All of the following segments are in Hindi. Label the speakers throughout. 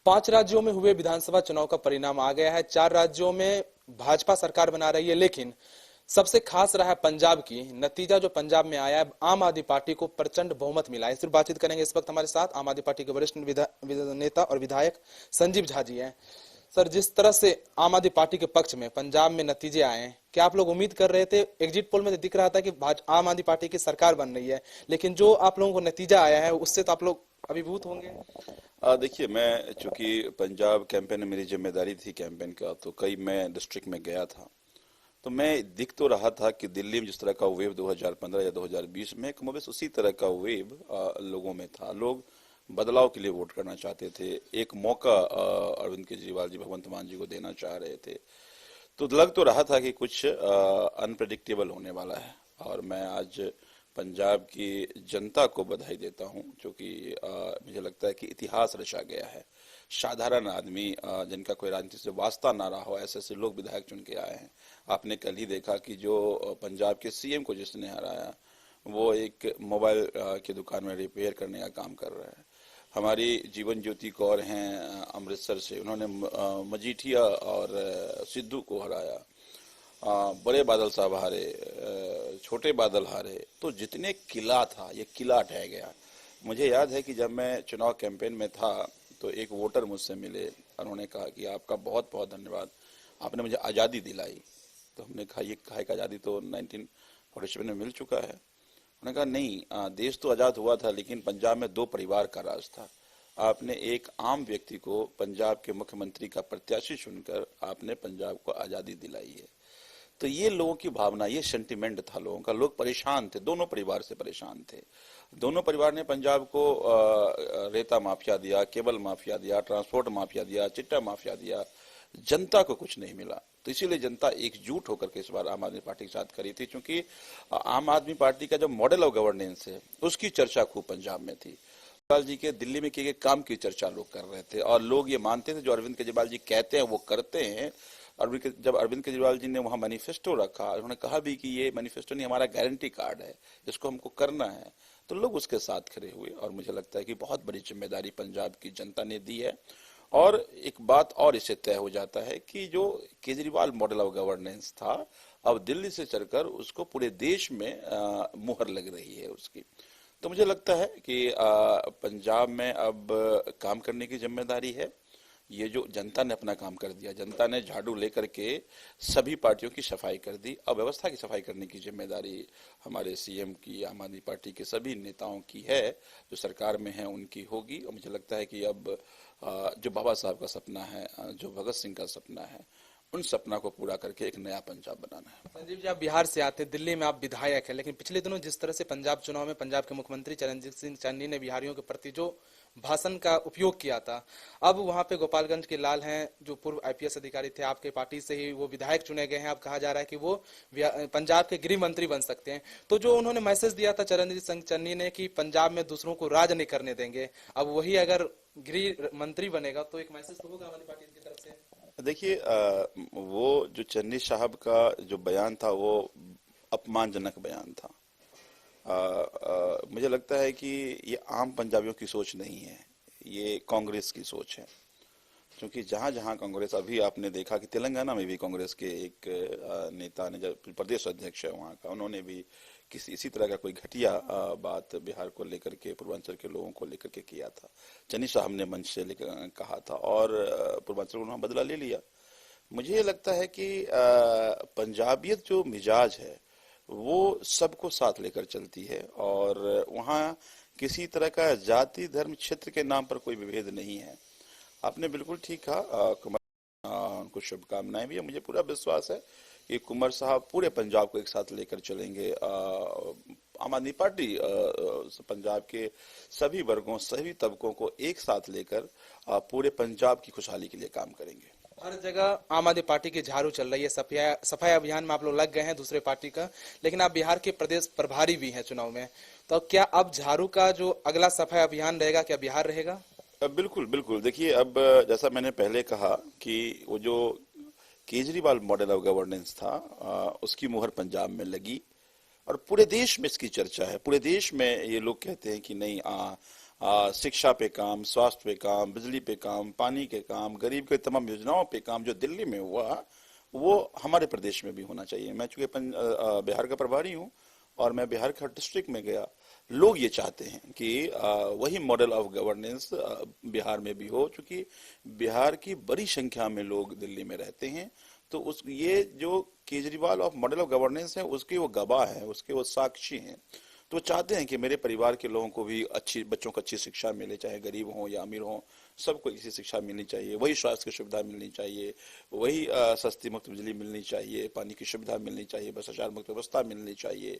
Speaker 1: 5 राज्यों में हुए विधानसभा चुनाव का परिणाम आ गया है। 4 राज्यों में भाजपा सरकार बना रही है, लेकिन सबसे खास रहा है पंजाब की नतीजा जो पंजाब में आया है। आम आदमी पार्टी को प्रचंड बहुमत मिला है। इस पर बातचीत करेंगे इस वक्त हमारे साथ आम आदमी पार्टी के वरिष्ठ नेता और विधायक संजीव झा जी हैं। सर, जिस तरह से आम आदमी पार्टी के पक्ष में पंजाब में नतीजे आए हैं, क्या आप लोग उम्मीद कर रहे थे? एग्जिट पोल में तो दिख रहा था कि आम आदमी पार्टी की सरकार बन रही है, लेकिन जो आप लोगों को नतीजा आया है उससे तो आप लोग अभिभूत होंगे।
Speaker 2: देखिए, मैं चूंकि पंजाब कैंपेन में मेरी जिम्मेदारी थी कैंपेन का, तो कई मैं डिस्ट्रिक्ट में गया था। तो मैं दिख तो रहा था कि दिल्ली में जिस तरह का वेव 2015 या 2020 में कमोबेश उसी तरह का वेव लोगों में था। लोग बदलाव के लिए वोट करना चाहते थे, एक मौका अरविंद केजरीवाल जी, भगवंत मान जी को देना चाह रहे थे। तो लग तो रहा था कि कुछ अनप्रेडिक्टेबल होने वाला है। और मैं आज पंजाब की जनता को बधाई देता हूं, क्योंकि मुझे लगता है कि इतिहास रचा गया है। साधारण आदमी जिनका कोई राजनीति से वास्ता ना रहा हो, ऐसे ऐसे लोग विधायक चुन के आए हैं। आपने कल ही देखा कि जो पंजाब के सीएम को जिसने हराया, वो एक मोबाइल की दुकान में रिपेयर करने का काम कर रहा है। हमारी जीवन ज्योति कौर हैं अमृतसर से, उन्होंने मजीठिया और सिद्धू को हराया। बड़े बादल साहब हारे, छोटे बादल हारे। तो जितने किला था, ये किला ढह गया। मुझे याद है कि जब मैं चुनाव कैंपेन में था तो एक वोटर मुझसे मिले और उन्होंने कहा कि आपका बहुत बहुत धन्यवाद, आपने मुझे आज़ादी दिलाई। तो हमने कहा ये कहा कि आज़ादी तो 1947 में मिल चुका है। उन्होंने कहा नहीं, देश तो आज़ाद हुआ था, लेकिन पंजाब में 2 परिवार का राज था। आपने एक आम व्यक्ति को पंजाब के मुख्यमंत्री का प्रत्याशी चुनकर आपने पंजाब को आज़ादी दिलाई है। तो ये लोगों की भावना, ये सेंटिमेंट था लोगों का। लोग परेशान थे, दोनों परिवार से परेशान थे। दोनों परिवार ने पंजाब को रेता माफिया दिया, केबल माफिया दिया, ट्रांसपोर्ट माफिया दिया, चिट्टा माफिया दिया। जनता को कुछ नहीं मिला। तो इसीलिए जनता एकजुट होकर के इस बार आम आदमी पार्टी के साथ खड़ी थी, क्योंकि आम आदमी पार्टी का जो मॉडल ऑफ गवर्नेंस है उसकी चर्चा खूब पंजाब में थी। केजरीवाल जी के दिल्ली में किए गए काम की चर्चा लोग कर रहे थे, और लोग ये मानते थे जो अरविंद केजरीवाल जी कहते हैं वो करते हैं। जब अरविंद केजरीवाल जी ने वहां मैनिफेस्टो रखा, उन्होंने कहा भी कि ये मैनिफेस्टो नहीं, हमारा गारंटी कार्ड है, इसको हमको करना है। तो लोग उसके साथ खड़े हुए, और मुझे लगता है कि बहुत बड़ी जिम्मेदारी पंजाब की जनता ने दी है। और एक बात और इससे तय हो जाता है कि जो केजरीवाल मॉडल ऑफ गवर्नेंस था, अब दिल्ली से चलकर उसको पूरे देश में मुहर लग रही है उसकी। तो मुझे लगता है कि पंजाब में अब काम करने की जिम्मेदारी है। ये जो जनता ने अपना काम कर दिया, जनता ने झाड़ू लेकर के सभी पार्टियों की सफाई कर दी। अब व्यवस्था की सफाई करने की जिम्मेदारी हमारे सीएम की, आम आदमी पार्टी के सभी नेताओं की है, जो सरकार में है उनकी होगी। और मुझे लगता है कि अब जो बाबा साहब का सपना है, जो भगत सिंह का सपना है, उन सपना को पूरा करके एक नया पंजाब बनाना है।
Speaker 1: संजीव जी, आप बिहार से आते, दिल्ली में आप विधायक हैं, लेकिन पिछले दिनों जिस तरह से पंजाब चुनाव में पंजाब के मुख्यमंत्री चरणजीत सिंह चन्नी ने बिहारियों के प्रति जो भाषण का उपयोग किया था, अब वहां पे गोपालगंज के लाल हैं जो पूर्व आईपीएस अधिकारी थे, आपके पार्टी से ही वो विधायक चुने गए हैं। अब कहा जा रहा है कि वो पंजाब के गृह मंत्री बन सकते हैं। तो जो उन्होंने मैसेज दिया था चरणजीत सिंह चन्नी ने कि पंजाब में दूसरों को राज नहीं करने देंगे, अब वही अगर गृह मंत्री बनेगा तो एक मैसेज तो होगा हमारी पार्टी की तरफ से।
Speaker 2: देखिए, वो जो चन्नी साहब का जो बयान था वो अपमानजनक बयान था। मुझे लगता है कि ये आम पंजाबियों की सोच नहीं है, ये कांग्रेस की सोच है। क्योंकि जहां जहां कांग्रेस, अभी आपने देखा कि तेलंगाना में भी कांग्रेस के एक नेता ने, जो प्रदेश अध्यक्ष है वहां का, उन्होंने भी किसी इसी तरह का कोई घटिया बात बिहार को लेकर के, पूर्वांचल के लोगों को लेकर के किया था। चन्नी साहब ने मंच से लेकर कहा था, और पूर्वांचल उन्होंने बदला ले लिया। मुझे ये लगता है कि पंजाबियत जो मिजाज है वो सबको साथ लेकर चलती है, और वहाँ किसी तरह का जाति धर्म क्षेत्र के नाम पर कोई विभेद नहीं है। आपने बिल्कुल ठीक कहा। उनको शुभकामनाएं भी है। मुझे पूरा विश्वास है कि कुंवर साहब पूरे पंजाब को एक साथ लेकर चलेंगे। आम आदमी पार्टी पंजाब के सभी वर्गों, सभी तबकों को एक साथ लेकर पूरे पंजाब की खुशहाली के लिए काम करेंगे।
Speaker 1: हर जगह आम आदमी पार्टी की झाड़ू चल रही है, सफाई अभियान में आप लोग लग गए हैं दूसरे पार्टी का, लेकिन आप बिहार के प्रदेश प्रभारी भी हैं चुनाव में। तो क्या अब झाड़ू का जो अगला सफाई अभियान रहेगा, क्या बिहार रहेगा?
Speaker 2: बिल्कुल बिल्कुल। देखिए, अब जैसा मैंने पहले कहा कि वो जो केजरीवाल मॉडल ऑफ गवर्नेंस था, उसकी मुहर पंजाब में लगी, और पूरे देश में इसकी चर्चा है। पूरे देश में ये लोग कहते हैं कि नहीं, शिक्षा पे काम, स्वास्थ्य पे काम, बिजली पे काम, पानी के काम, गरीब के तमाम योजनाओं पे काम जो दिल्ली में हुआ वो हमारे प्रदेश में भी होना चाहिए। मैं चूंकि बिहार का प्रभारी हूँ और मैं बिहार के हर डिस्ट्रिक्ट में गया, लोग ये चाहते हैं कि वही मॉडल ऑफ गवर्नेंस बिहार में भी हो, चूंकि बिहार की बड़ी संख्या में लोग दिल्ली में रहते हैं। तो उस ये जो Kejriwal of model of governance है उसके वो गवाह हैं, उसके वो साक्षी हैं। तो वो चाहते हैं कि मेरे परिवार के लोगों को भी अच्छी, बच्चों को अच्छी शिक्षा मिले, चाहे गरीब हो या अमीर हो, सबको इसी शिक्षा मिलनी चाहिए, वही स्वास्थ्य की सुविधा मिलनी चाहिए, वही सस्ती मुफ्त बिजली मिलनी चाहिए, पानी की सुविधा मिलनी चाहिए, भ्रष्टाचार मुक्त व्यवस्था मिलनी चाहिए।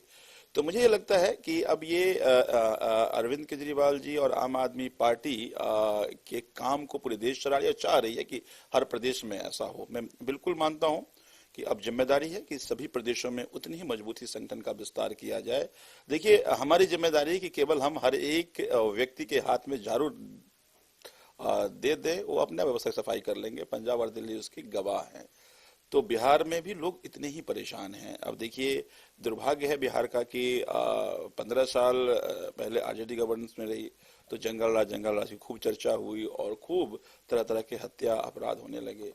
Speaker 2: तो मुझे ये लगता है कि अब ये अरविंद केजरीवाल जी और आम आदमी पार्टी के काम को पूरे देश चला रही है और चाह रही है कि हर प्रदेश में ऐसा हो। मैं बिल्कुल मानता हूं कि अब जिम्मेदारी है कि सभी प्रदेशों में उतनी ही मजबूती संगठन का विस्तार किया जाए। देखिए, हमारी जिम्मेदारी है कि केवल हम हर एक व्यक्ति के हाथ में झाड़ू दे दे, वो अपना व्यवसाय सफाई कर लेंगे। पंजाब और दिल्ली उसकी गवाह हैं। तो बिहार में भी लोग इतने ही परेशान हैं। अब देखिए, दुर्भाग्य है बिहार का कि 15 साल पहले आरजेडी गवर्नेंस में रही तो जंगल राज की खूब चर्चा हुई और खूब तरह तरह के हत्या अपराध होने लगे।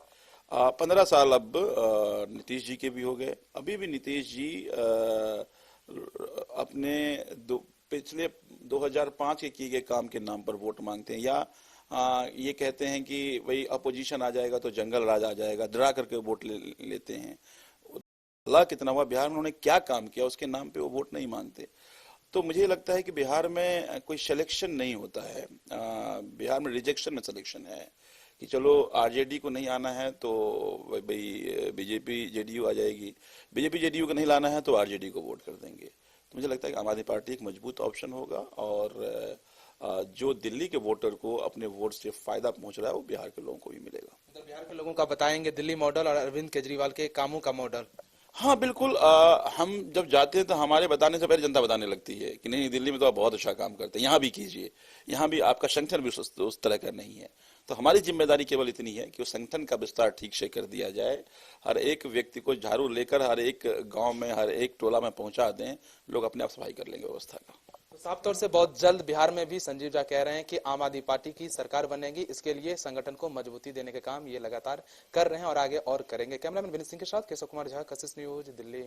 Speaker 2: 15 साल अब नीतीश जी के भी हो गए। अभी भी नीतीश जी अपने पिछले 2005 के किए गए काम के नाम पर वोट मांगते हैं, या ये कहते हैं कि भाई अपोजिशन आ जाएगा तो जंगल राज आ जाएगा, डरा करके वोट लेते हैं। अल्लाह कितना हुआ, बिहार में उन्होंने क्या काम किया उसके नाम पे वो वोट नहीं मांगते। तो मुझे लगता है कि बिहार में कोई सिलेक्शन नहीं होता है, बिहार में रिजेक्शन में सिलेक्शन है कि चलो आरजेडी को नहीं आना है तो भाई बीजेपी जेडीयू आ जाएगी, बीजेपी जेडीयू को नहीं लाना है तो आरजेडी को वोट कर देंगे। तो मुझे लगता है कि आम आदमी पार्टी एक मजबूत ऑप्शन होगा और जो दिल्ली के वोटर को अपने वोट से फायदा पहुंच रहा है वो बिहार के लोगों को भी मिलेगा।
Speaker 1: मतलब बिहार के लोगों का बताएंगे दिल्ली मॉडल और अरविंद केजरीवाल के कामों का मॉडल।
Speaker 2: हाँ बिल्कुल, हम जब जाते हैं तो हमारे बताने से पहले जनता बताने लगती है कि नहीं, दिल्ली में तो आप बहुत अच्छा काम करते हैं, यहाँ भी कीजिए, यहाँ भी आपका संगठन भी उस तरह का नहीं है। तो हमारी जिम्मेदारी केवल इतनी है कि उस संगठन का विस्तार ठीक से कर दिया जाए, हर एक व्यक्ति को झाड़ू लेकर हर एक गांव में, हर एक टोला में पहुंचा दें, लोग अपने आप सफाई कर लेंगे व्यवस्था का।
Speaker 1: तो साफ तौर से बहुत जल्द बिहार में भी संजीव झा कह रहे हैं कि आम आदमी पार्टी की सरकार बनेगी। इसके लिए संगठन को मजबूती देने के काम ये लगातार कर रहे हैं और आगे और करेंगे। कैमरामैन विनीत सिंह के साथ केशव कुमार झा, कशिश न्यूज, दिल्ली।